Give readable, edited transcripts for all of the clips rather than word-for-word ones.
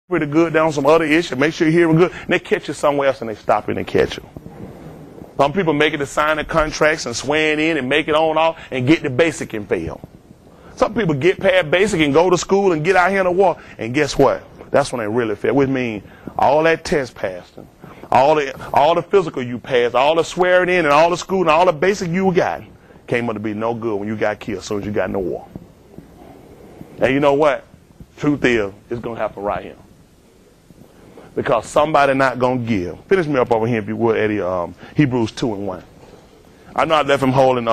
pretty good down some other issue. Make sure you're hearing good. And they catch you somewhere else and they stop you and they catch you. Some people make it to sign the contracts and swearing in and make it on off and get the basic and fail. Some people get past basic and go to school and get out here in the war. And guess what? That's when they really fail. Which means all that test passing, all the physical you passed, all the swearing in and all the school and all the basic you got came up to be no good when you got killed as soon as you got in the war. And you know what? Truth is, it's going to happen right here. Because somebody not going to give. Finish me up over here if you would, Eddie, Hebrews 2:1. I know I left him holding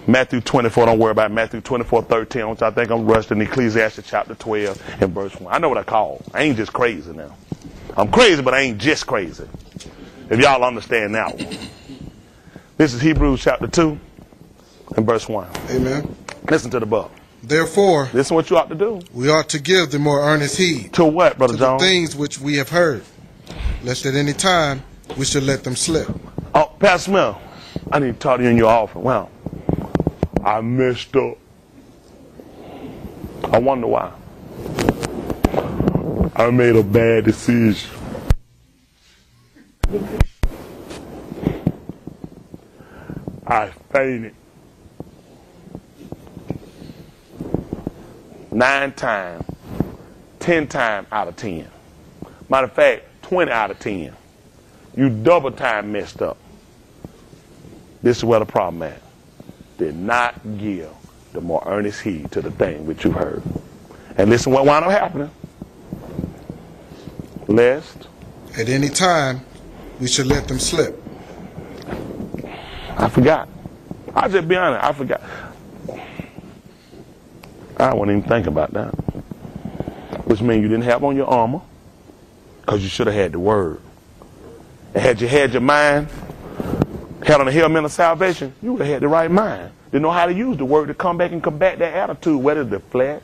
Matthew 24. Don't worry about Matthew 24:13, which I think I'm rushing Ecclesiastes chapter 12 and verse 1. I know what I call. I ain't just crazy now. I'm crazy, but I ain't just crazy. If y'all understand that one. This is Hebrews chapter 2 and verse 1. Amen. Listen to the book. Therefore, listen what you ought to do. We ought to give the more earnest heed. To what, Brother to Jones? The things which we have heard, lest at any time we should let them slip. Oh, Pastor Smith, I need to talk to you in your offering. Well, I messed up. I wonder why. I made a bad decision. I fainted. 9 times, 10 times out of 10. Matter of fact, 20 out of 10. You double time messed up. This is where the problem is. Did not give the more earnest heed to the thing which you heard. And listen what wound up happening. Lest at any time we should let them slip. I forgot. I'll just be honest, I forgot. I wouldn't even think about that. Which means you didn't have on your armor, because you should have had the word. And had you had your mind, had on the helmet of salvation, you would have had the right mind. To know how to use the word to come back and combat that attitude, whether the flesh,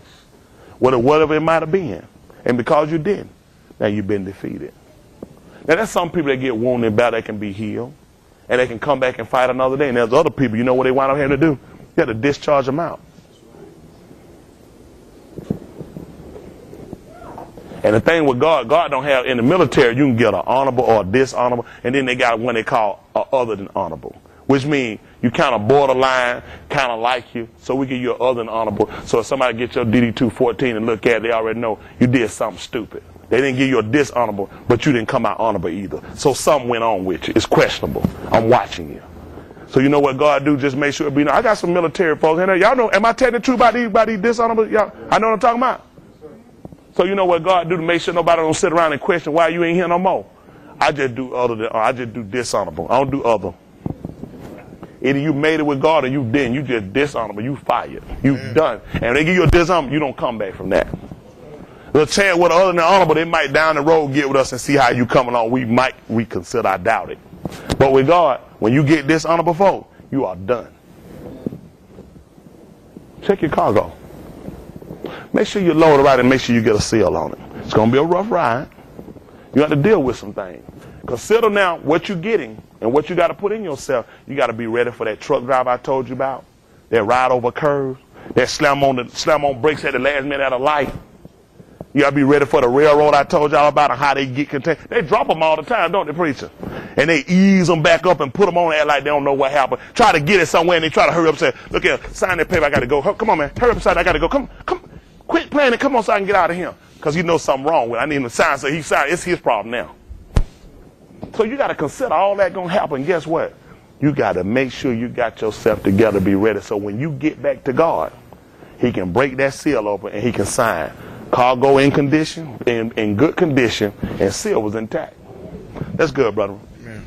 whatever it might have been. And because you didn't, now you've been defeated. Now there's some people that get wounded about that can be healed, and they can come back and fight another day. And there's other people, you know what they wind up having to do? You have to discharge them out. And the thing with God don't have, in the military, you can get an honorable or a dishonorable, and then they got one they call other than honorable, which means you kind of borderline, kind of like you, so we give you an other than honorable. So if somebody gets your DD-214 and look at it, they already know you did something stupid. They didn't give you a dishonorable, but you didn't come out honorable either. So something went on with you. It's questionable. I'm watching you. So you know what God do? Just make sure it be known. I got some military folks in there. Y'all know, am I telling the truth about these dishonorable? Y'all, I know what I'm talking about. So you know what God do to make sure nobody don't sit around and question why you ain't here no more? I just do dishonorable. I don't do other. Either you made it with God or you didn't. You just dishonorable. You fired. You done. And if they give you a dishonorable, you don't come back from that. The chance with other than honorable, they might down the road get with us and see how you coming on. We might reconsider. I doubt it. But with God, when you get dishonorable folk, you are done. Check your cargo. Make sure you load it right and make sure you get a seal on it. It's going to be a rough ride. You have to deal with some things. Consider now what you're getting and what you got to put in yourself. You got to be ready for that truck driver I told you about, that ride over curves, that slam on brakes at the last minute at a light. You got to be ready for the railroad I told y'all about and how they get contained. They drop them all the time, don't they, preacher? And they ease them back up and put them on there like they don't know what happened. Try to get it somewhere and they try to hurry up and say, look here, sign that paper, I got to go. Come on, man, hurry up, sign, I got to go. Come. Quit playing and come on so I can get out of here. Because you know something wrong with it. I need him to sign, so he signed. It's his problem now. So you got to consider all that going to happen. Guess what? You got to make sure you got yourself together, be ready. So when you get back to God, he can break that seal open and he can sign. Cargo in condition, in good condition, and seal was intact. That's good, brother. Amen.